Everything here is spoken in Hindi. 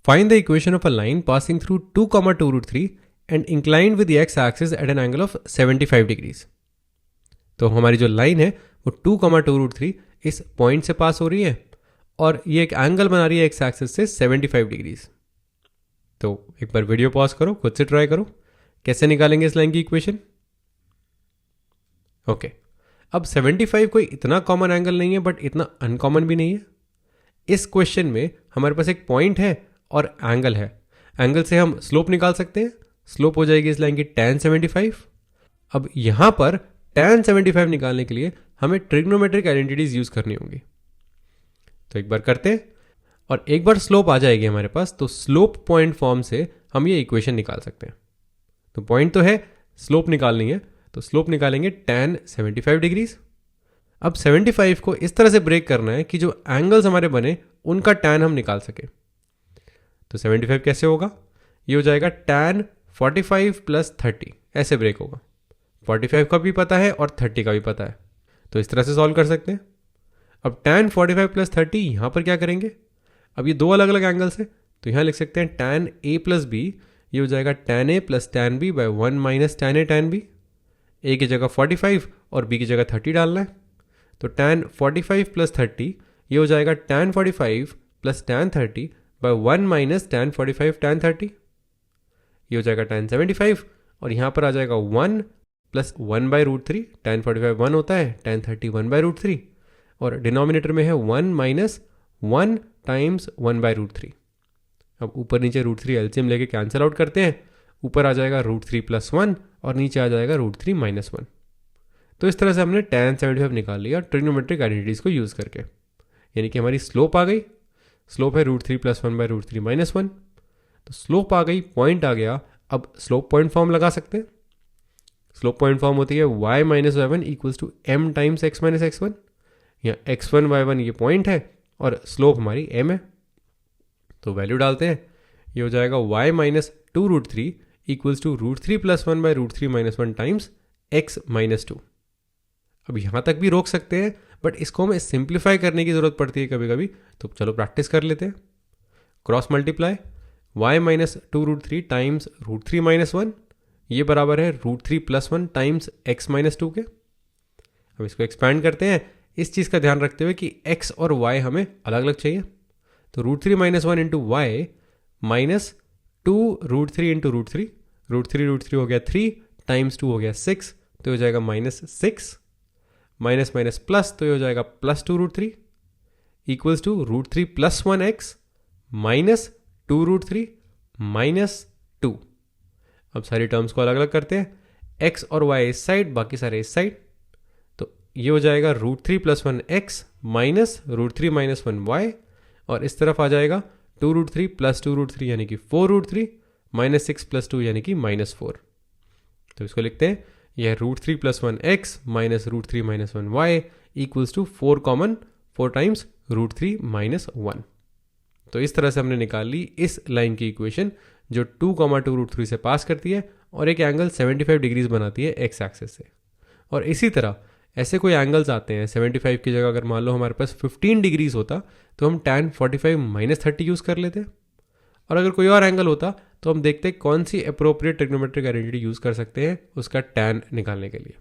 Find the equation of a line passing through 2, 2 root 3 and inclined with the x-axis at an angle of 75 degrees. तो हमारी जो लाइन है वो 2, 2 root 3 इस पॉइंट से पास हो रही है और ये एक एंगल बना रही है एक्स एक्सिस से 75 डिग्रीज। तो एक बार वीडियो पॉज करो, खुद से ट्राई करो कैसे निकालेंगे इस लाइन की इक्वेशन। ओके, अब 75 कोई इतना कॉमन एंगल नहीं है बट इतना अनकॉमन भी नहीं है। इस क्वेश्चन में हमारे पास एक पॉइंट है और एंगल है। एंगल से हम स्लोप निकाल सकते हैं। स्लोप हो जाएगी इस लाइन की tan 75। अब यहां पर tan 75 निकालने के लिए हमें ट्रिग्नोमेट्रिक आइडेंटिटीज यूज करनी होंगी। तो एक बार करते हैं और एक बार स्लोप आ जाएगी हमारे पास तो स्लोप पॉइंट फॉर्म से हम ये इक्वेशन निकाल सकते हैं। तो पॉइंट तो है, स्लोप निकालनी है, तो स्लोप निकालेंगे tan 75 डिग्रीज। अब 75 को इस तरह से ब्रेक करना है कि जो एंगल्स हमारे बने उनका tan हम निकाल सके। तो 75 कैसे होगा, ये हो जाएगा tan 45 प्लस 30, ऐसे ब्रेक होगा। 45 का भी पता है और 30 का भी पता है, तो इस तरह से सॉल्व कर सकते हैं। अब tan 45 प्लस 30 यहाँ पर क्या करेंगे, अब ये दो अलग अलग एंगल्स है तो यहाँ लिख सकते हैं tan a प्लस बी, ये हो जाएगा tan a plus tan b by 1 minus tan a tan b। a की जगह 45 और b की जगह 30 डालना है, तो tan 45 प्लस 30 ये हो जाएगा tan 45 plus tan 30 by 1 minus tan 45 tan 30। ये हो जाएगा tan 75 और यहाँ पर आ जाएगा 1 प्लस 1 बाय रूट 3। tan 45 1 होता है, tan 30 1 बाय रूट 3 और डिनोमिनेटर में है 1 माइनस 1 टाइम्स 1 बाय रूट 3। अब ऊपर नीचे रूट 3 एलसीएम लेके कैंसिल आउट करते हैं। ऊपर आ जाएगा रूट 3 प्लस 1 और नीचे आ जाएगा रूट 3 माइनस 1। तो इस तरह से हमने tan 75 निकाल लिया ट्रिग्नोमेट्रिक आइडेंटिटीज को यूज़ करके। यानी कि हमारी स्लोप आ गई, स्लोप है root 3 plus 1 by root 3 minus 1। तो स्लोप आ गई, पॉइंट आ गया। अब स्लोप पॉइंट फॉर्म लगा सकते हैं। स्लोप पॉइंट फॉर्म होती है y minus y1 equals to m times x minus x1। यहाँ x1 y1 ये पॉइंट है और स्लोप हमारी m है, तो वैल्यू डालते हैं। ये हो जाएगा y minus 2 root 3 equals to root 3 plus 1 by root 3 minus 1 times x minus 2। अब यहाँ तक भी रोक सकते हैं बट इसको हमें सिंप्लीफाई करने की ज़रूरत पड़ती है कभी कभी, तो चलो प्रैक्टिस कर लेते हैं। Cross multiply y minus 2 root 3 times root 3 minus 1, ये बराबर है root 3 plus 1 times x minus 2 के। अब इसको एक्सपैंड करते हैं, इस चीज़ का ध्यान रखते हुए कि x और y हमें अलग अलग चाहिए। तो root 3 minus 1 into y minus 2 root 3 into root 3, root 3 हो गया 3 टाइम्स 2 हो गया 6, तो हो जाएगा माइनस 6 माइनस माइनस प्लस, तो ये हो जाएगा plus 2 root 3 equals to root 3 plus 1x minus 2 root 3 minus 2। अब सारी टर्म्स को अलग अलग करते हैं, x और y इस साइड, बाकी सारे इस साइड। तो ये हो जाएगा root 3 plus 1x minus root 3 minus 1y और इस तरफ आ जाएगा 2 रूट 3 प्लस 2 रूट 3 यानी कि 4 रूट 3 माइनस 6 प्लस 2 यानी कि माइनस 4। तो इसको लिखते हैं, यह root 3 plus 1x minus root 3 minus 1y equals to 4 common 4 times root 3 minus 1। तो इस तरह से हमने निकाल ली इस लाइन की इक्वेशन जो 2, 2 रूट 3 से पास करती है और एक एंगल 75 डिग्रीज बनाती है एक्स एक्सिस से। और इसी तरह ऐसे कोई एंगल्स आते हैं 75 की जगह अगर मान लो हमारे पास 15 डिग्रीज होता तो हम tan 45 माइनस 30 यूज़ कर लेते। और अगर कोई और एंगल होता तो हम देखते कौन सी अप्रोप्रिएट ट्रिग्नोमेट्रिक आइडेंटिटी यूज़ कर सकते हैं उसका tan निकालने के लिए।